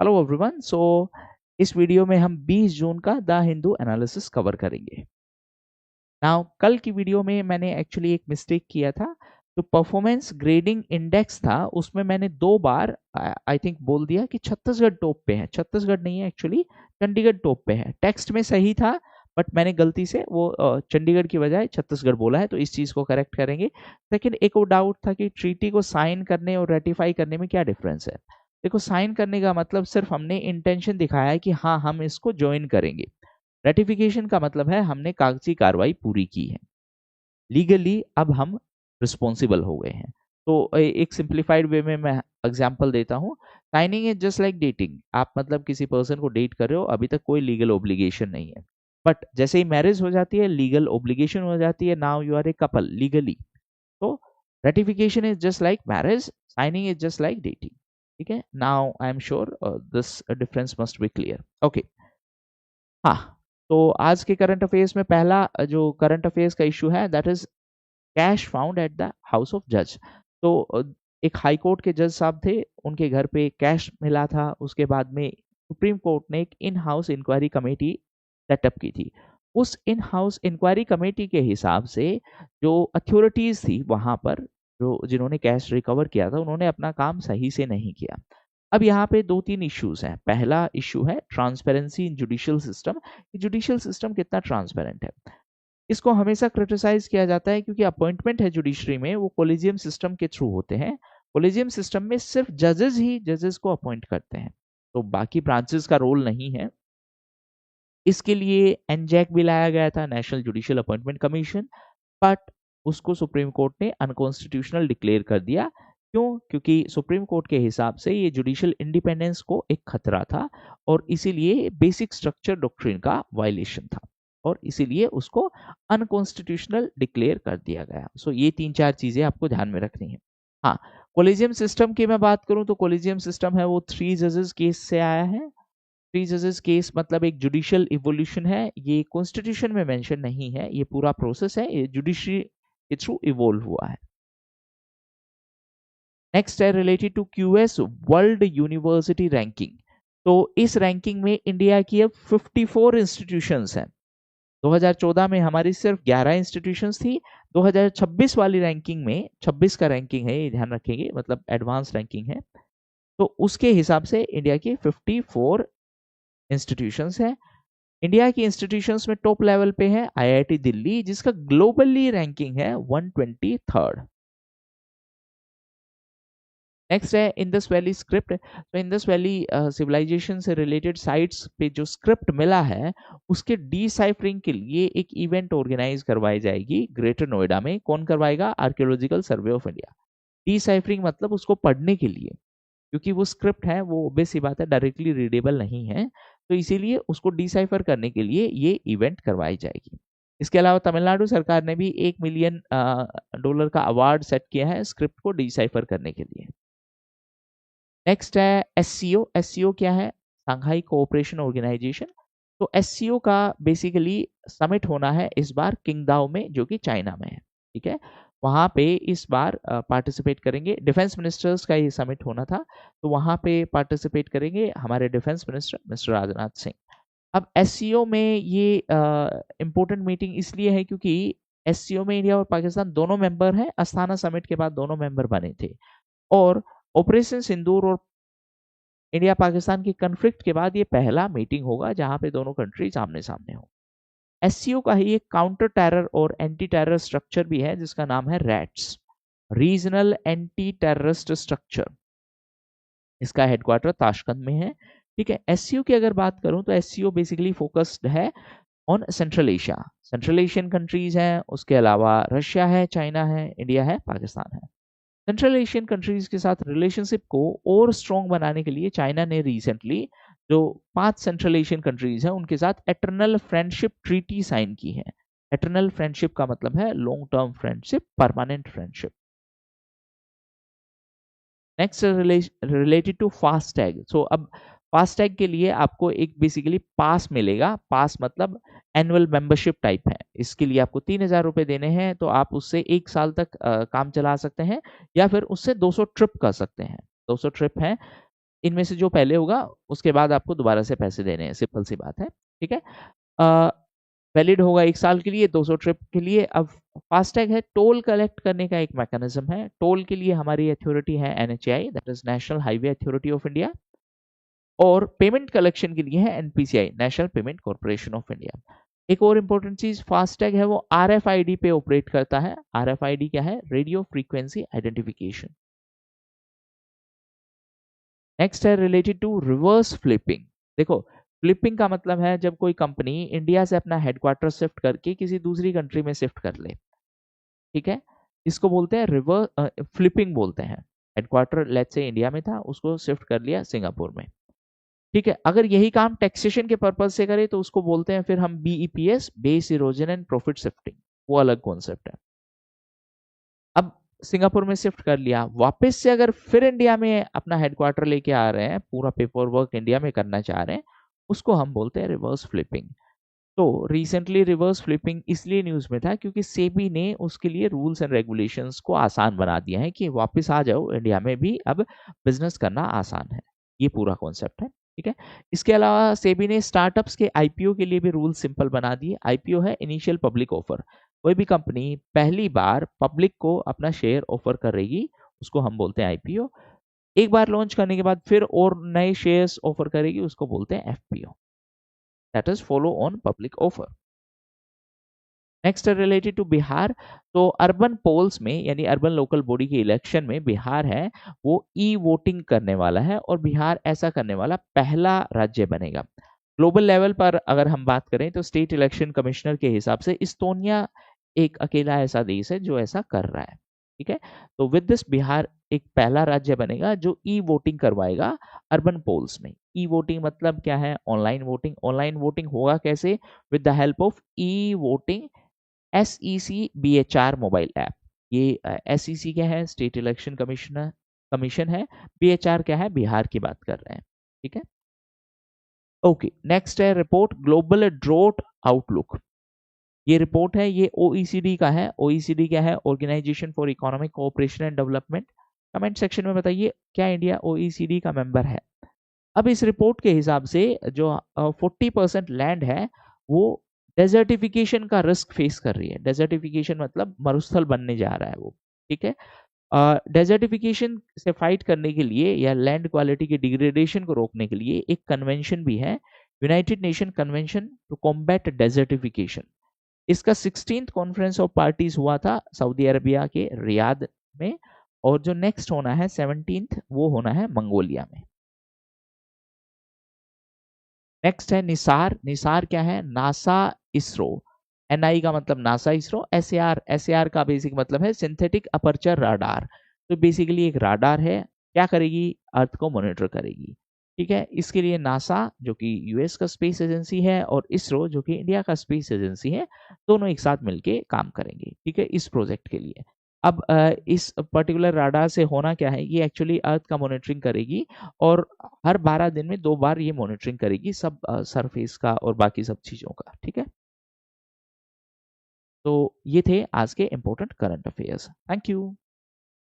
Hello everyone. इस video में हम 20 जून का द हिंदू एनालिसिस कवर करेंगे। नाउ कल की वीडियो में मैंने एक्चुअली एक मिस्टेक किया था। जो परफॉर्मेंस ग्रेडिंग इंडेक्स था उसमें मैंने 2 बार आई थिंक बोल दिया कि छत्तीसगढ़ टॉप पे है। छत्तीसगढ़ नहीं है, एक्चुअली चंडीगढ़ टॉप पे है। टेक्स्ट में सही था बट मैंने गलती से वो चंडीगढ़ की बजाय छत्तीसगढ़ बोला है, तो इस चीज को करेक्ट करेंगे। सेकंड, एक और डाउट था कि ट्रीटी को साइन करने और रेटिफाई करने में क्या डिफरेंस है। देखो, साइन करने का मतलब सिर्फ हमने इंटेंशन दिखाया है कि हाँ हम इसको ज्वाइन करेंगे। रेटिफिकेशन का मतलब है हमने कागजी कार्रवाई पूरी की है, लीगली अब हम रिस्पॉन्सिबल हो गए हैं। तो एक सिंप्लीफाइड वे में मैं एग्जांपल देता हूँ। Signing is just like dating. आप मतलब किसी पर्सन को डेट कर रहे हो, अभी तक कोई लीगल ओब्लिगेशन नहीं है, बट जैसे ही मैरिज हो जाती है लीगल ओब्लिगेशन हो जाती है। Now you are a couple legally. तो ratification is just like marriage, signing is just like dating. ठीक है, now I am sure this difference must be clear. Okay, हाँ। तो आज के करंट अफेयर्स में पहला जो करंट अफेयर्स का इशू है that is cash found at the house of जज। तो एक हाई कोर्ट के जज साहब थे, उनके घर पे कैश मिला था। उसके बाद में सुप्रीम कोर्ट ने एक in house inquiry committee setup की थी। उस इन हाउस इंक्वायरी कमेटी के हिसाब से जो अथॉरिटीज थी वहां पर, जो जिन्होंने कैश रिकवर किया था, उन्होंने अपना काम सही से नहीं किया। अब यहाँ पे 2-3 इश्यूज हैं। पहला इश्यू है transparency in judicial system. Judicial system कितना ट्रांसपेरेंट है, इसको हमेशा क्रिटिसाइज किया जाता है क्योंकि अपॉइंटमेंट है जुडिशरी में वो कोलिजियम सिस्टम के थ्रू होते हैं। कोलिजियम सिस्टम में सिर्फ जजेस ही जजेस को अपॉइंट करते हैं, तो बाकी ब्रांचेस का रोल नहीं है। इसके लिए एनजैक भी लाया गया था, national judicial appointment commission, but उसको सुप्रीम कोर्ट ने अनकॉन्स्टिट्यूशनल डिक्लेयर कर दिया। क्यों? क्योंकि सुप्रीम कोर्ट के हिसाब से ये जुडिशियल इंडिपेंडेंस को एक खतरा था और इसीलिए बेसिक स्ट्रक्चर डॉक्ट्रिन का वायलेशन था और इसीलिए उसको अनकॉन्स्टिट्यूशनल डिक्लेयर कर दिया गया। सो ये 3-4 चीजें आपको ध्यान में रखनी है। हाँ, कोलिजियम सिस्टम की मैं बात करूं तो कोलिजियम सिस्टम है वो 3 जजेस केस से आया है। 3 जजेस केस मतलब एक जुडिशियल इवोल्यूशन है। ये कॉन्स्टिट्यूशन में मेंशन नहीं है, ये पूरा प्रोसेस है, ये जुडिशरी के थ्रू इवोल्व हुआ है। नेक्स्ट है related to QS world university ranking. तो इस रैंकिंग में इंडिया की अब 54 इंस्टीट्यूशंस हैं। 2014 में हमारी सिर्फ 11 इंस्टीट्यूशंस थी। 2026 वाली रैंकिंग में 26 का रैंकिंग है, ये ध्यान रखेंगे, मतलब एडवांस रैंकिंग है। तो उसके हिसाब से इंडिया की 54 इंस्टीट्यूशंस हैं। इंडिया की इंस्टीट्यूशंस में टॉप लेवल पे है आईआईटी दिल्ली, जिसका ग्लोबली रैंकिंग है 123rd। नेक्स्ट है इंडस वैली स्क्रिप्ट। तो इंडस वैली सिविलाइजेशन से रिलेटेड साइट्स पे जो स्क्रिप्ट मिला है उसके डिसाइफरिंग के लिए एक इवेंट ऑर्गेनाइज करवाई जाएगी ग्रेटर नोएडा में। कौन करवाएगा? Archaeological survey of India. Deciphering मतलब उसको पढ़ने के लिए, क्योंकि वो स्क्रिप्ट है, वो ऑब्वियस सी बात है डायरेक्टली रीडेबल नहीं है, तो इसीलिए उसको डिसाइफर करने के लिए ये इवेंट करवाई जाएगी। इसके अलावा तमिलनाडु सरकार ने भी $1 मिलियन का अवार्ड सेट किया है स्क्रिप्ट को डिसाइफर करने के लिए। नेक्स्ट है एससीओ। एससीओ क्या है? Shanghai cooperation organization. तो एससीओ का बेसिकली समिट होना है इस बार किंगदाओ में, जो कि चाइना में है। ठीक है, वहां पे इस बार पार्टिसिपेट करेंगे। डिफेंस मिनिस्टर्स का ये समिट होना था, तो वहां पे पार्टिसिपेट करेंगे हमारे defence minister mister Rajnath Singh. अब एससीओ में ये इम्पोर्टेंट मीटिंग इसलिए है क्योंकि एससीओ में इंडिया और पाकिस्तान दोनों मेंबर हैं। अस्थाना समिट के बाद दोनों मेंबर बने थे और ऑपरेशन सिंदूर और इंडिया पाकिस्तान की कन्फ्लिक्ट के बाद ये पहला मीटिंग होगा जहां पे दोनों कंट्रीज आमने सामने हो। एससीओ का ही एक काउंटर टेरर और एंटी टेरर स्ट्रक्चर भी है जिसका नाम है rats, regional anti terrorist structure. इसका हेडक्वार्टर ताशकंद में है। ठीक है, एससीओ की अगर बात करूं तो एससीओ बेसिकली फोकस्ड है on central Asia. Central Asian countries हैं, उसके अलावा रशिया है, चाइना है, इंडिया है, पाकिस्तान है। सेंट्रल एशियन कंट्रीज के साथ रिलेशनशिप को और स्ट्रॉन्ग बनाने के लिए चाइना ने रिसेंटली जो 5 सेंट्रल एशियन कंट्रीज हैं उनके साथ एटर्नल फ्रेंडशिप ट्रीटी साइन की है। एटर्नल फ्रेंडशिप का मतलब है long term friendship, permanent friendship. Next related to FASTag. So अब फास्टैग के लिए आपको एक बेसिकली पास मिलेगा। पास मतलब एनुअल मेंबरशिप टाइप है। इसके लिए आपको 3,000 रुपए देने हैं, तो आप उससे 1 साल तक काम चला सकते हैं या फिर उससे 200 ट्रिप कर सकते हैं। 200 ट्रिप है, इनमें से जो पहले होगा उसके बाद आपको दोबारा से पैसे देने हैं, सिंपल सी बात है, ठीक है। वैलिड होगा 1 साल के लिए, 200 ट्रिप के लिए। अब फास्टैग है, टोल कलेक्ट करने का एक मैकेनिज्म है। टोल के लिए हमारी अथॉरिटी है NHAI, that is national highway authority of India, और पेमेंट कलेक्शन के लिए है NPCI, national payment corporation of India. एक और इंपॉर्टेंट चीज, फास्टैग है वो RFID पे ऑपरेट करता है। RFID क्या है? Radio frequency identification. नेक्स्ट है रिलेटेड टू रिवर्स फ्लिपिंग। देखो, फ्लिपिंग का मतलब है जब कोई कंपनी इंडिया से अपना हेडक्वार्टर शिफ्ट करके किसी दूसरी कंट्री में शिफ्ट कर ले, ठीक है, इसको बोलते हैं रिवर्स फ्लिपिंग बोलते हैं। हेडक्वार्टर लेट्स से इंडिया में था, उसको शिफ्ट कर लिया सिंगापुर में, ठीक है। अगर यही काम टैक्सेशन के पर्पज से करे तो उसको बोलते हैं फिर हम BEPS, base erosion and profit shifting, वो अलग कॉन्सेप्ट है। अब सिंगापुर में शिफ्ट कर लिया, वापस से अगर फिर इंडिया में अपना हेडक्वार्टर लेके आ रहे हैं, पूरा पेपर वर्क इंडिया में करना चाह रहे हैं, उसको हम बोलते हैं रिवर्स फ्लिपिंग। तो रिसेंटली रिवर्स फ्लिपिंग इसलिए न्यूज में था क्योंकि सेबी ने उसके लिए रूल्स एंड रेगुलेशंस को आसान बना दिया है कि वापस आ जाओ इंडिया में भी, अब बिजनेस करना आसान है। ये पूरा कॉन्सेप्ट है, ठीक है। इसके अलावा सेबी ने स्टार्टअप्स के IPO के लिए भी रूल सिंपल बना दिए। IPO है इनिशियल पब्लिक ऑफर। कोई भी कंपनी पहली बार पब्लिक को अपना शेयर ऑफर करेगी, उसको हम बोलते हैं IPO। एक बार लॉन्च करने के बाद फिर और नए शेयर्स ऑफर करेगी, उसको बोलते हैं FPO, that is follow on public offer. Next related to Bihar, तो अर्बन पोल्स में यानी अर्बन लोकल बॉडी के इलेक्शन में बिहार है वो वोटिंग करने वाला है, और बिहार ऐसा करने वाला पहला राज्य बनेगा। ग्लोबल लेवल पर अगर हम बात करें तो स्टेट इलेक्शन कमिश्नर के हिसाब से इस्तोनिया एक अकेला ऐसा देश है जो ऐसा कर रहा है, ठीक है। तो विद दिस बिहार एक पहला राज्य बनेगा जो वोटिंग करवाएगा अर्बन पोल्स में। वोटिंग मतलब क्या है? Online voting. ऑनलाइन वोटिंग होगा कैसे? With the help of voting SEC BHR mobile app. ये SEC क्या है? स्टेट इलेक्शन कमीशन है। BHR क्या है? बिहार की बात कर रहे हैं, ठीक है। ओके, नेक्स्ट है रिपोर्ट ग्लोबल ड्रॉट आउटलुक। ये रिपोर्ट है, ये OECD का है। OECD क्या है? Organization for economic cooperation and development. Comment section में बताइए क्या इंडिया OECD का मेंबर है? अब इस रिपोर्ट के हिसाब से जो 40% लैंड है वो डेजर्टिफिकेशन का रिस्क फेस कर रही है। डेजर्टिफिकेशन मतलब मरुस्थल बनने जा रहा है वो, ठीक है। डेजर्टिफिकेशन से फाइट करने के लिए या लैंड क्वालिटी के डिग्रेडेशन को रोकने के लिए एक कन्वेंशन भी है, united nation convention to combat desertification. इसका 16th कॉन्फ्रेंस ऑफ पार्टीज हुआ था सऊदी अरबिया के रियाद में, और जो नेक्स्ट होना है 17th वो होना है मंगोलिया में। नेक्स्ट है निसार। निसार क्या है? नासा इसरो। NI का मतलब नासा इसरो, SAR का बेसिक मतलब है सिंथेटिक अपर्चर राडार। तो बेसिकली एक राडार है, क्या करेगी? अर्थ को मॉनिटर करेगी, ठीक है। इसके लिए नासा जो कि US का स्पेस एजेंसी है और इसरो जो कि इंडिया का स्पेस एजेंसी है, दोनों एक साथ मिलके काम करेंगे, ठीक है, इस प्रोजेक्ट के लिए। अब इस पर्टिकुलर राडार से होना क्या है? ये एक्चुअली अर्थ का मॉनिटरिंग करेगी, और हर 12 दिन में 2 बार ये मॉनिटरिंग करेगी सब सरफेस का और बाकी सब चीजों का, ठीक है। तो ये थे आज के important current affairs. Thank you.